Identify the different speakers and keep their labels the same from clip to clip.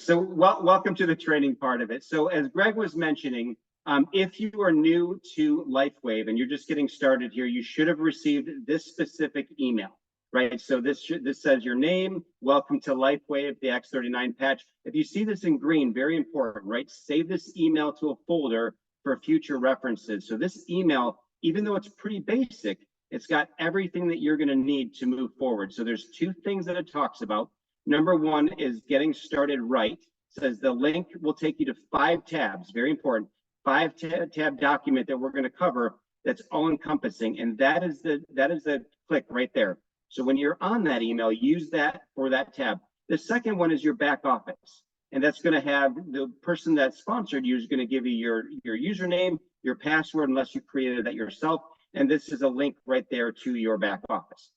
Speaker 1: So welcome to the training part of it. So as Greg was mentioning, if you are new to Lifewave and you're just getting started here, you should have received this specific email, right? So this says your name, welcome to Lifewave, the X39 patch. If you see this in green, very important, right? Save this email to a folder for future references. So this email, even though it's pretty basic, it's got everything that you're going to need to move forward. So there's two things that it talks about. Number one is getting started right. It says the link will take you to 5 tabs, very important, 5-tab document that we're going to cover that's all encompassing. And that is the click right there. So when you're on that email, use that for that tab. The second one is your back office. And that's going to have the person that sponsored you is going to give you your username, your password, unless you created that yourself. And this is a link right there to your back office.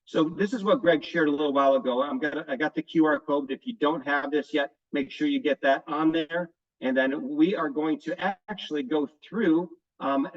Speaker 1: So this is what Greg shared a little while ago. I got the QR code. If you don't have this yet, make sure you get that on there. And then we are going to actually go through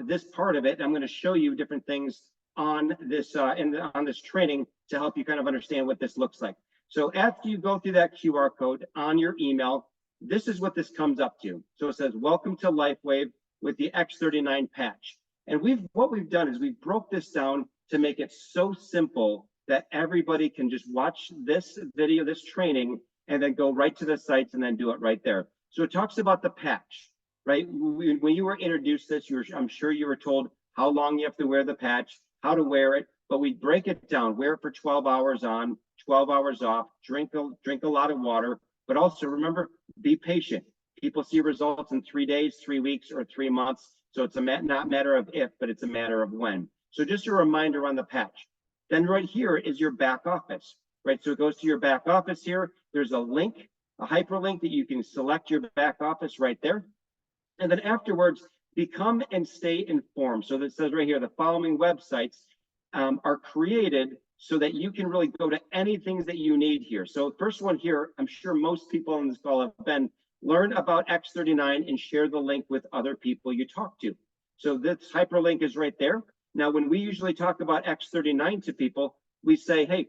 Speaker 1: this part of it. I'm going to show you different things on this on this training to help you kind of understand what this looks like. So after you go through that QR code on your email, this is what this comes up to. So it says, welcome to Lifewave with the X39 patch. And what we've done is we broke this down to make it so simple that everybody can just watch this video, this training, and then go right to the sites and then do it right there. So it talks about the patch, right? When you were introduced to this, I'm sure you were told how long you have to wear the patch, how to wear it, but we break it down, wear it for 12 hours on, 12 hours off, drink a lot of water, but also remember, be patient. People see results in 3 days, 3 weeks, or 3 months. So it's not matter of if, but it's a matter of when. So just a reminder on the patch. Then right here is your back office, right? So it goes to your back office here. There's a link, a hyperlink that you can select your back office right there. And then afterwards, become and stay informed. So that says right here, the following websites are created so that you can really go to anything that you need here. So first one here, I'm sure most people on this call have been, learn about X39 and share the link with other people you talk to. So this hyperlink is right there. Now, when we usually talk about X39 to people, we say, hey,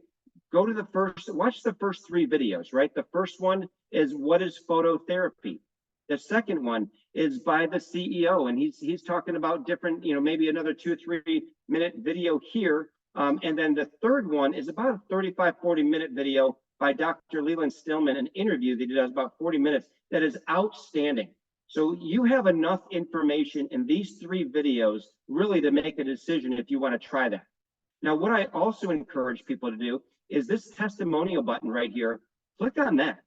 Speaker 1: watch the first 3 videos, right? The first one is what is phototherapy? The second one is by the CEO, and he's talking about different, maybe another 2 or 3 minute video here. And then the third one is about a 35, 40 minute video by Dr. Leland Stillman, an interview that he does about 40 minutes that is outstanding. So you have enough information in these 3 videos really to make a decision if you want to try that. Now, what I also encourage people to do is this testimonial button right here, click on that.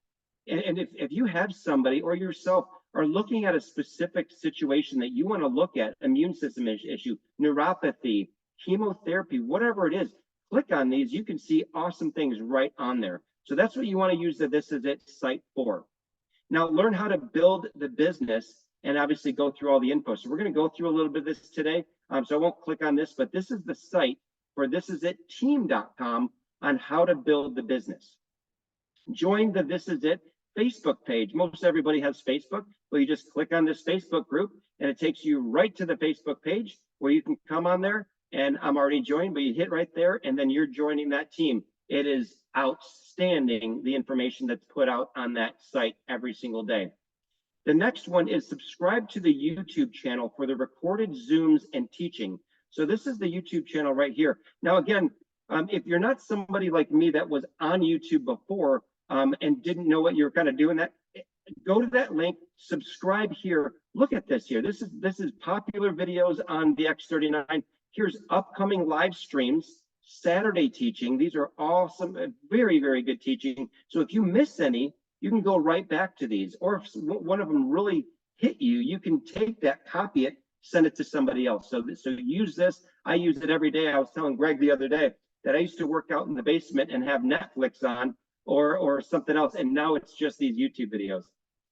Speaker 1: And if you have somebody or yourself are looking at a specific situation that you want to look at, immune system issue, neuropathy, chemotherapy, whatever it is, click on these. You can see awesome things right on there. So that's what you want to use the This Is It site for. Now, learn how to build the business and obviously go through all the info. So we're going to go through a little bit of this today. So I won't click on this, but this is the site for thisisitteam.com on how to build the business. Join the This Is It Facebook page. Most everybody has Facebook, but you just click on this Facebook group and it takes you right to the Facebook page where you can come on there, and I'm already joined, but you hit right there and then you're joining that team. It is outstanding, the information that's put out on that site every single day. The next one is subscribe to the YouTube channel for the recorded Zooms and teaching. So this is the YouTube channel right here. Now, again, if you're not somebody like me that was on YouTube before and didn't know what you were kind of doing, go to that link, subscribe here. Look at this here. This is popular videos on the X39. Here's upcoming live streams. Saturday teaching. These are awesome, very, very good teaching. So if you miss any, you can go right back to these. Or if one of them really hit you, you can take that, copy it, send it to somebody else. So use this. I use it every day. I was telling Greg the other day that I used to work out in the basement and have Netflix on or something else. And now it's just these YouTube videos.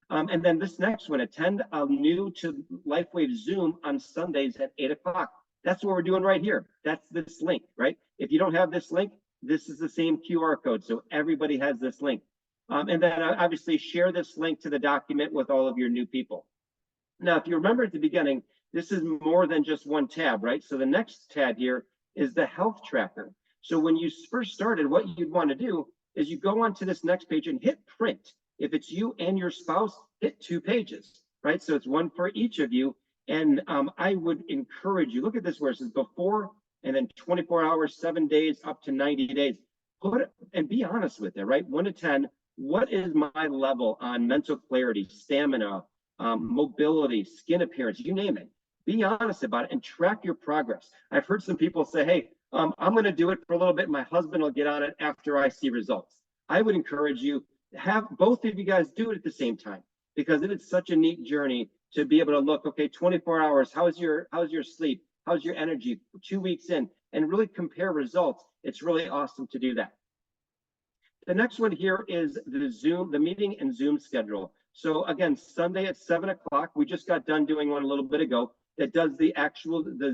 Speaker 1: And then this next one, attend a new to Lifewave Zoom on Sundays at 8 o'clock. That's what we're doing right here. That's this link, right? If you don't have this link, this is the same QR code. So everybody has this link. And then obviously share this link to the document with all of your new people. Now, if you remember at the beginning, this is more than just one tab, right? So the next tab here is the health tracker. So when you first started, what you'd want to do is you go onto this next page and hit print. If it's you and your spouse, hit 2 pages, right? So it's one for each of you. And I would encourage you, look at this where it says before and then 24 hours, 7 days, up to 90 days. Put it and be honest with it, right? 1 to 10, what is my level on mental clarity, stamina, mobility, skin appearance, you name it. Be honest about it and track your progress. I've heard some people say, hey, I'm going to do it for a little bit. My husband will get on it after I see results. I would encourage you to have both of you guys do it at the same time, because it is such a neat journey to be able to look, okay, 24 hours, how's your sleep? How's your energy 2 weeks in? And really compare results. It's really awesome to do that. The next one here is the meeting and Zoom schedule. So again, Sunday at 7 o'clock, we just got done doing one a little bit ago that does the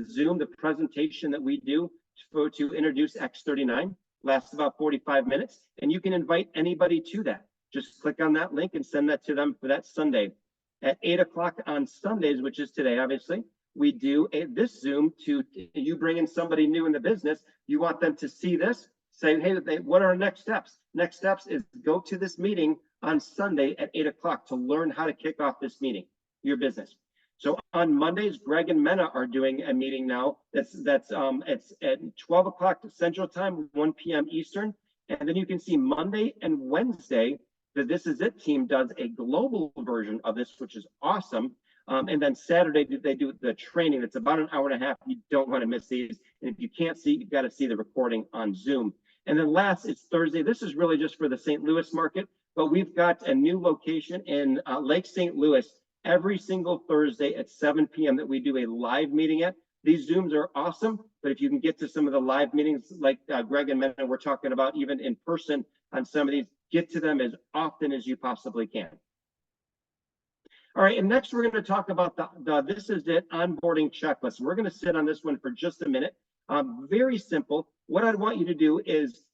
Speaker 1: Zoom, the presentation that we do to introduce X39, lasts about 45 minutes, and you can invite anybody to that. Just click on that link and send that to them for that Sunday. At 8 o'clock on Sundays, which is today, obviously, we do this Zoom to you bring in somebody new in the business. You want them to see this, say, hey, what are our next steps? Next steps is go to this meeting on Sunday at 8 o'clock to learn how to kick off this meeting, your business. So on Mondays, Greg and Mena are doing a meeting now. It's at 12 o'clock Central Time, 1 p.m. Eastern. And then you can see Monday and Wednesday, the This Is It team does a global version of this, which is awesome. And then Saturday, they do the training. It's about an hour and a half. You don't want to miss these. And if you can't see, you've got to see the recording on Zoom. And then last, it's Thursday. This is really just for the St. Louis market, but we've got a new location in Lake St. Louis every single Thursday at 7 p.m. that we do a live meeting at. These Zooms are awesome, but if you can get to some of the live meetings like Greg and Mena we're talking about, even in person on some of these, get to them as often as you possibly can. All right, and next we're going to talk about the This Is It onboarding checklist. We're going to sit on this one for just a minute. Very simple. What I want you to do is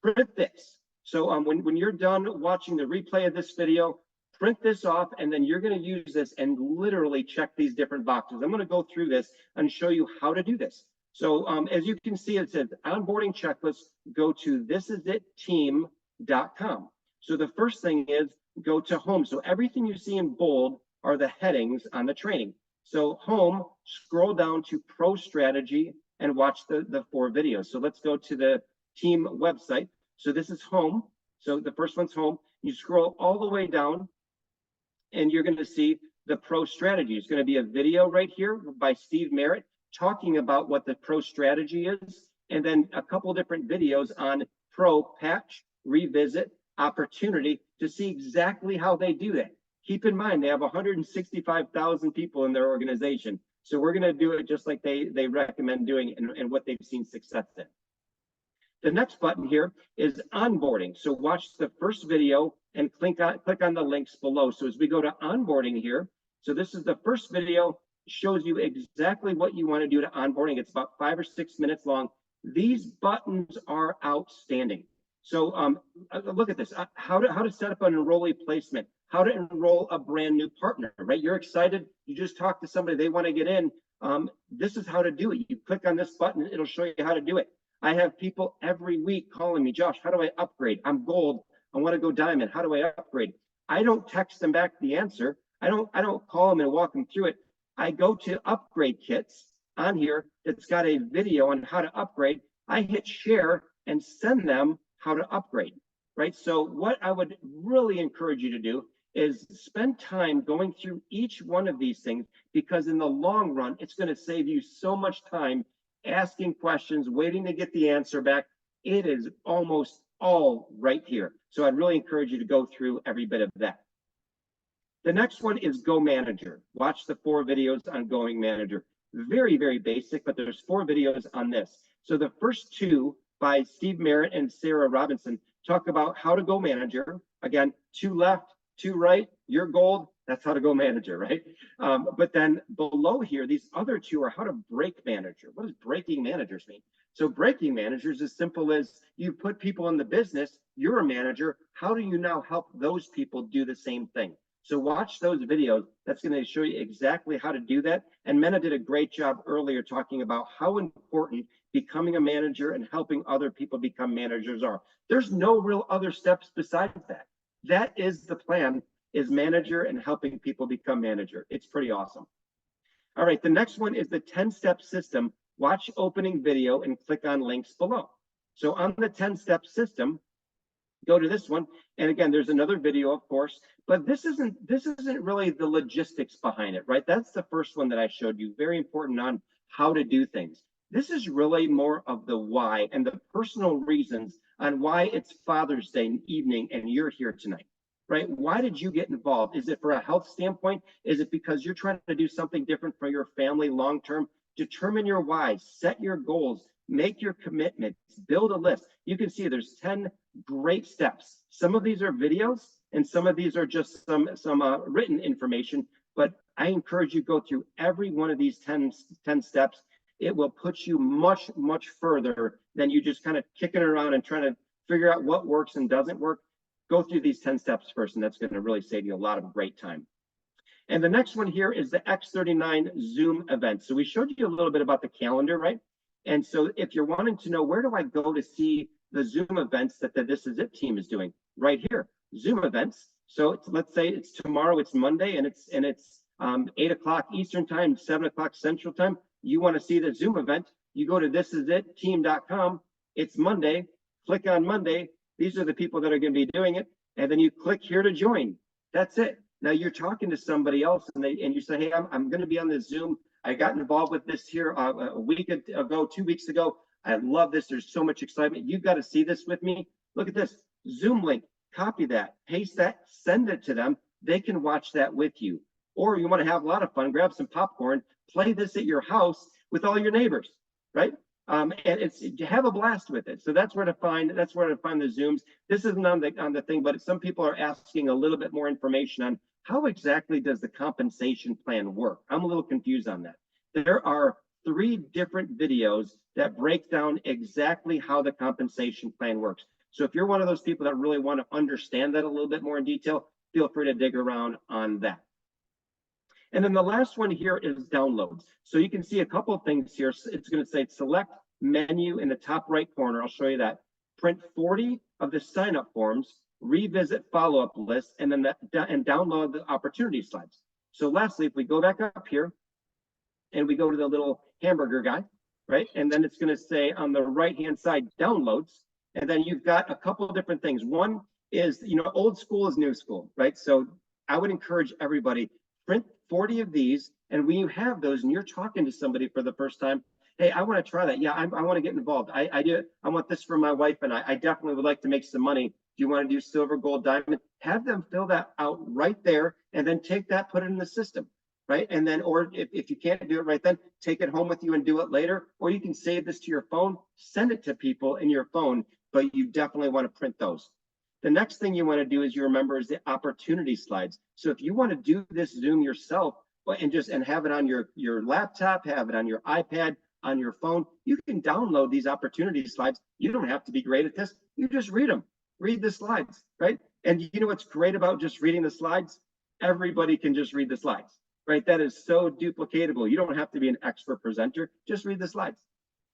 Speaker 1: print this. So when you're done watching the replay of this video, print this off, and then you're going to use this and literally check these different boxes. I'm going to go through this and show you how to do this. So as you can see, it says onboarding checklist. Go to thisisitteam.com. So the first thing is go to home. So everything you see in bold are the headings on the training. So home, scroll down to Pro Strategy and watch the 4 videos. So let's go to the team website. So this is home. So the first one's home. You scroll all the way down and you're going to see the Pro Strategy. It's going to be a video right here by Steve Merritt talking about what the Pro Strategy is, and then a couple different videos on Pro, Patch, Revisit, Opportunity to see exactly how they do that. Keep in mind, they have 165,000 people in their organization. So we're going to do it just like they recommend doing and what they've seen success in. The next button here is onboarding. So watch the first video and click on the links below. So as we go to onboarding here, so this is the first video, shows you exactly what you want to do to onboarding. It's about 5 or 6 minutes long. These buttons are outstanding. So look at this, how to set up an enrollee placement, how to enroll a brand new partner, right? You're excited, you just talked to somebody, they want to get in. This is how to do it. You click on this button, it'll show you how to do it. I have people every week calling me, Josh, how do I upgrade? I'm gold, I want to go diamond, how do I upgrade? I don't text them back the answer. I don't call them and walk them through it. I go to upgrade kits on here that's got a video on how to upgrade. I hit share and send them how to upgrade, right? So what I would really encourage you to do is spend time going through each one of these things, because in the long run, it's going to save you so much time asking questions, waiting to get the answer back. It is almost all right here. So I'd really encourage you to go through every bit of that. The next one is Go Manager. Watch the 4 videos on Going Manager. Very, very basic, but there's 4 videos on this. So the first 2 by Steve Merritt and Sarah Robinson talk about how to go manager. Again, 2 left, 2 right, you're gold. That's how to go manager, right? But then below here, these other 2 are how to break manager. What does breaking managers mean? So breaking managers is as simple as you put people in the business, you're a manager. How do you now help those people do the same thing? So watch those videos. That's going to show you exactly how to do that. And Mena did a great job earlier talking about how important becoming a manager and helping other people become managers are. There's no real other steps besides that. That is the plan, is manager and helping people become manager. It's pretty awesome. All right, the next one is the 10-step system. Watch opening video and click on links below. So on the 10-step system, go to this one. And again, there's another video, of course, but this isn't really the logistics behind it, right? That's the first one that I showed you. Very important on how to do things. This is really more of the why and the personal reasons on why it's Father's Day evening and you're here tonight, right? Why did you get involved? Is it for a health standpoint? Is it because you're trying to do something different for your family long-term? Determine your why, set your goals, make your commitments, build a list. You can see there's 10 great steps. Some of these are videos and some of these are just some written information, but I encourage you to go through every one of these 10 steps. It will put you much, much further than you just kind of kicking around and trying to figure out what works and doesn't work. Go through these 10 steps first, and that's going to really save you a lot of great time. And the next one here is the X39 Zoom event. So we showed you a little bit about the calendar, right? And so if you're wanting to know, where do I go to see the Zoom events that the This Is It team is doing? Right here, Zoom events. So let's say it's tomorrow, it's Monday, and it's 8 o'clock Eastern time, 7 o'clock Central time. You want to see the Zoom event, you go to thisisitteam.com. It's Monday, click on Monday. These are the people that are going to be doing it. And then you click here to join. That's it. Now you're talking to somebody else and you say, hey, I'm going to be on this Zoom. I got involved with this here a week ago, 2 weeks ago. I love this. There's so much excitement. You've got to see this with me. Look at this Zoom link. Copy that, paste that, send it to them. They can watch that with you. Or you want to have a lot of fun, grab some popcorn, play this at your house with all your neighbors, right? And you have a blast with it. So that's where to find the Zooms. This isn't on the thing, but some people are asking a little bit more information on how exactly does the compensation plan work. I'm a little confused on that. There are 3 different videos that break down exactly how the compensation plan works. So if you're one of those people that really want to understand that a little bit more in detail, feel free to dig around on that. And then the last one here is downloads. So you can see a couple of things here. It's going to say select menu in the top right corner. I'll show you that. Print 40 of the sign-up forms, revisit follow-up list, and then and download the opportunity slides. So lastly, if we go back up here and we go to the little hamburger guy, right? And then it's going to say on the right-hand side, downloads. And then you've got a couple of different things. One is, old school is new school, right? So I would encourage everybody, print 40 of these, and when you have those and you're talking to somebody for the first time, hey, I want to try that. Yeah, I want to get involved. I want this for my wife, and I definitely would like to make some money. Do you want to do silver, gold, diamond? Have them fill that out right there, and then take that, put it in the system, right? And then, or if you can't do it right then, take it home with you and do it later, or you can save this to your phone, send it to people in your phone, but you definitely want to print those. The next thing you want to do is is the opportunity slides. So if you want to do this Zoom yourself and have it on your laptop, have it on your iPad, on your phone, you can download these opportunity slides. You don't have to be great at this. You just read them. Read the slides, right? And you know what's great about just reading the slides? Everybody can just read the slides, right? That is so duplicatable. You don't have to be an expert presenter. Just read the slides.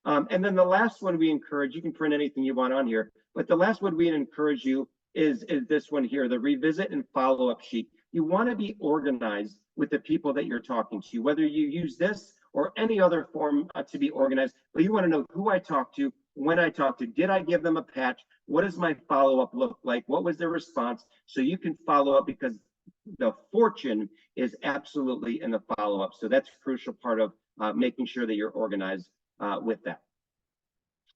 Speaker 1: And then the last one we encourage, you can print anything you want on here, but the last one we encourage you is this one here, the revisit and follow-up sheet. You want to be organized with the people that you're talking to, whether you use this or any other form to be organized, but you want to know who I talked to, when I talked to, did I give them a patch? What does my follow-up look like? What was their response? So you can follow up, because the fortune is absolutely in the follow-up. So that's a crucial part of making sure that you're organized with that.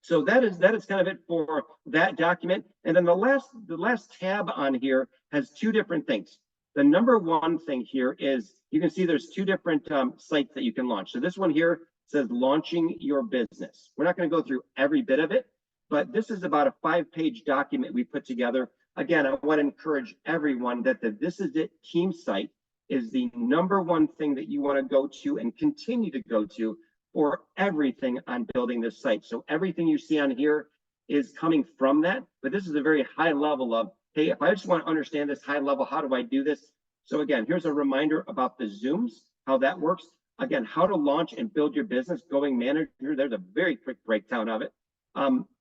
Speaker 1: So that is kind of it for that document. And then the last tab on here has 2 different things. The number one thing here is you can see there's 2 different sites that you can launch. So this one here says launching your business. We're not going to go through every bit of it, but this is about a 5-page document we put together. Again, I want to encourage everyone that the This Is It team site is the number one thing that you want to go to and continue to go to for everything on building this site. So everything you see on here is coming from that, but this is a very high level of, hey, if I just want to understand this high level, how do I do this? So again, here's a reminder about the Zooms, how that works. Again, how to launch and build your business, going manager, there's a very quick breakdown of it.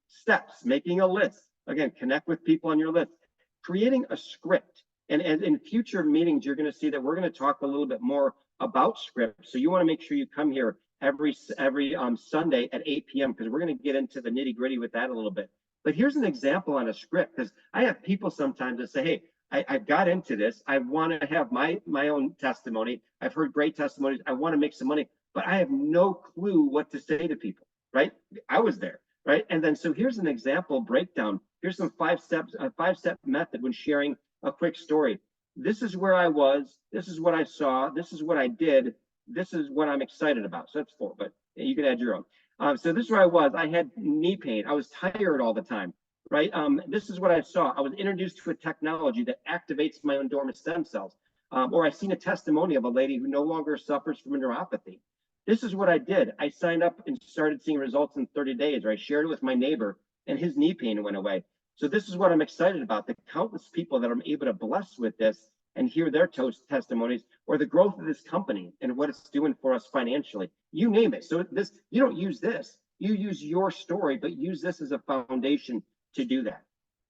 Speaker 1: Steps, making a list. Again, connect with people on your list. creating a script. And in future meetings, you're going to see that we're going to talk a little bit more about scripts. So you want to make sure you come here every Sunday at 8 p.m. because we're going to get into the nitty gritty with that a little bit. But here's an example on a script, because I have people sometimes that say, hey, I got into this. I want to have my own testimony. I've heard great testimonies. I want to make some money, but I have no clue what to say to people, right? I was there, right? And then, so here's an example breakdown. Here's some 5 steps, a 5-step method when sharing a quick story. This is where I was. This is what I saw. This is what I did. This is what I'm excited about. So that's 4, but you can add your own. So this is where I was. I had knee pain. I was tired all the time, right? This is what I saw. I was introduced to a technology that activates my own dormant stem cells. Or I've seen a testimony of a lady who no longer suffers from neuropathy. This is what I did. I signed up and started seeing results in 30 days, or I shared it with my neighbor and his knee pain went away. So this is what I'm excited about, the countless people that I'm able to bless with this and hear their testimonies, or the growth of this company and what it's doing for us financially. You name it. So this, you don't use this, you use your story, but use this as a foundation to do that,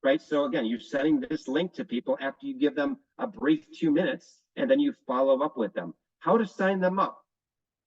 Speaker 1: right? So again, you're sending this link to people after you give them a brief 2 minutes, and then you follow up with them. How to sign them up.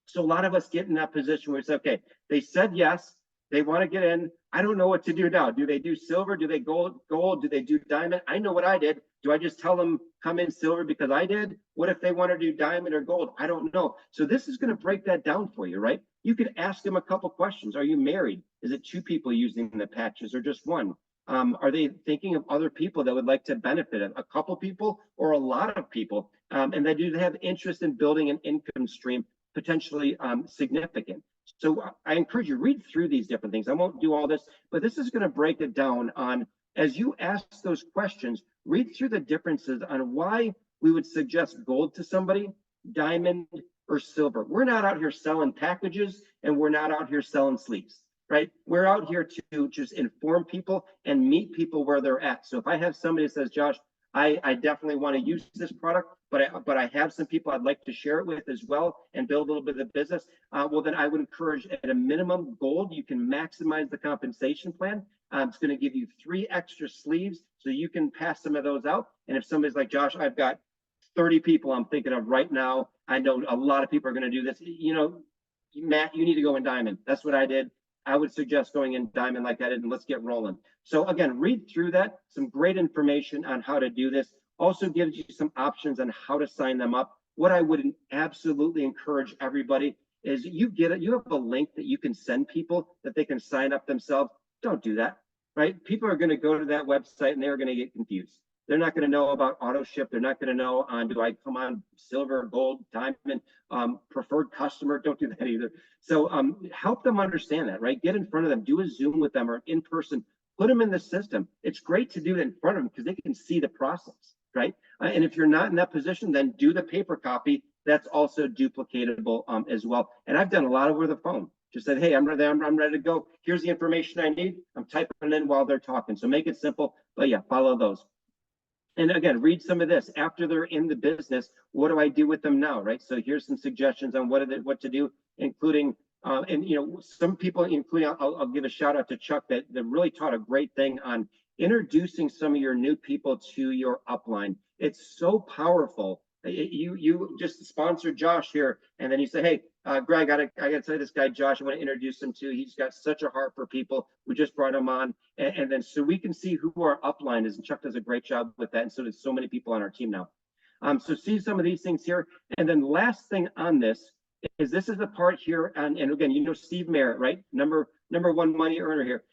Speaker 1: So a lot of us get in that position where it's okay, they said yes, they want to get in. I don't know what to do now. Do they do silver? Do they gold? Do they do diamond? I know what I did. Do I just tell them come in silver because I did? What if they want to do diamond or gold? I don't know. So this is going to break that down for you, right? You could ask them a couple questions. Are you married? Is it 2 people using the patches or just 1? Are they thinking of other people that would like to benefit? A couple people or a lot of people? And they do have interest in building an income stream, potentially significant. So I encourage you, read through these different things. I won't do all this, but this is going to break it down on, as you ask those questions, read through the differences on why we would suggest gold to somebody, diamond, or silver. We're not out here selling packages, and we're not out here selling sleeves, right? We're out here to just inform people and meet people where they're at. So if I have somebody that says, Josh, I definitely want to use this product, but I have some people I'd like to share it with as well and build a little bit of business. Well, then I would encourage, at a minimum gold, you can maximize the compensation plan. It's going to give you 3 extra sleeves, so you can pass some of those out. And if somebody's like, Josh, I've got 30 people I'm thinking of right now, I know a lot of people are going to do this. You know, Matt, you need to go in diamond. That's what I did. I would suggest going in diamond like I did, and let's get rolling. So again, read through that. Some great information on how to do this. Also gives you some options on how to sign them up. What I would absolutely encourage everybody is you have a link that you can send people that they can sign up themselves. Don't do that, right? People are going to go to that website and they're going to get confused. They're not going to know about auto ship. They're not going to know on, do I come on silver, gold, diamond, preferred customer? Don't do that either. So help them understand that, right? Get in front of them, do a Zoom with them or in person, put them in the system. It's great to do it in front of them because they can see the process, right? And if you're not in that position, then do the paper copy. That's also duplicatable as well. And I've done a lot over the phone. Just said, hey, I'm ready to go. Here's the information I need. I'm typing it in while they're talking. So make it simple, but yeah, follow those. And again, read some of this after they're in the business. What do I do with them now, right? So here's some suggestions on what to do, including and you know, some people, including I'll give a shout out to Chuck that really taught a great thing on introducing some of your new people to your upline. It's so powerful. You just sponsored Josh here, and then you say, hey, Greg, I gotta tell you this guy Josh, I want to introduce him to. He's got such a heart for people. We just brought him on, and then so we can see who our upline is. And Chuck does a great job with that, and so does so many people on our team now. So see some of these things here, and then last thing on this is the part here, and again, you know Steve Merritt, right? Number 1 money earner here.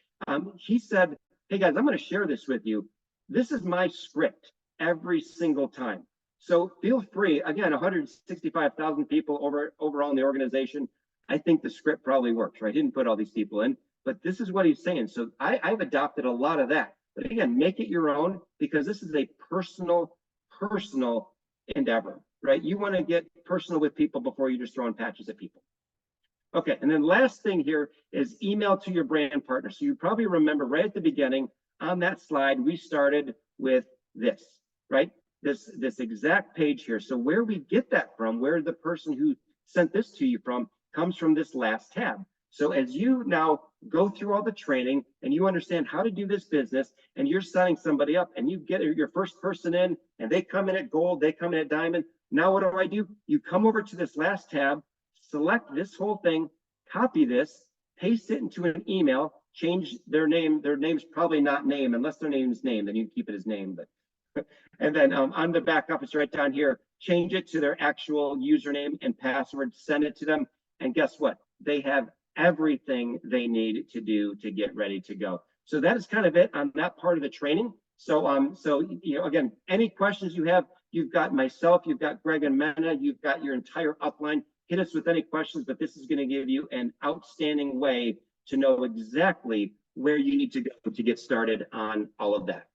Speaker 1: He said, hey guys, I'm going to share this with you. This is my script every single time. So feel free, again, 165,000 people overall in the organization. I think the script probably works, right? He didn't put all these people in, but this is what he's saying. So I've adopted a lot of that. But again, make it your own, because this is a personal endeavor, right? You want to get personal with people before you just throwing patches at people. Okay, and then last thing here is email to your brand partner. So you probably remember right at the beginning on that slide, we started with this, right? This exact page here. So where we get that from, where the person who sent this to you from, comes from this last tab. So as you now go through all the training and you understand how to do this business, and you're signing somebody up and you get your first person in and they come in at gold, they come in at diamond. Now what do? You come over to this last tab, select this whole thing, copy this, paste it into an email, change their name. Their name's probably not name, unless their name's name, then you can keep it as name. But and then on the backup, it's right down here, change it to their actual username and password, send it to them. And guess what? They have everything they need to do to get ready to go. So that is kind of it on that part of the training. So you know, again, any questions you have, you've got myself, you've got Greg and Mena, you've got your entire upline. Hit us with any questions, but this is going to give you an outstanding way to know exactly where you need to go to get started on all of that.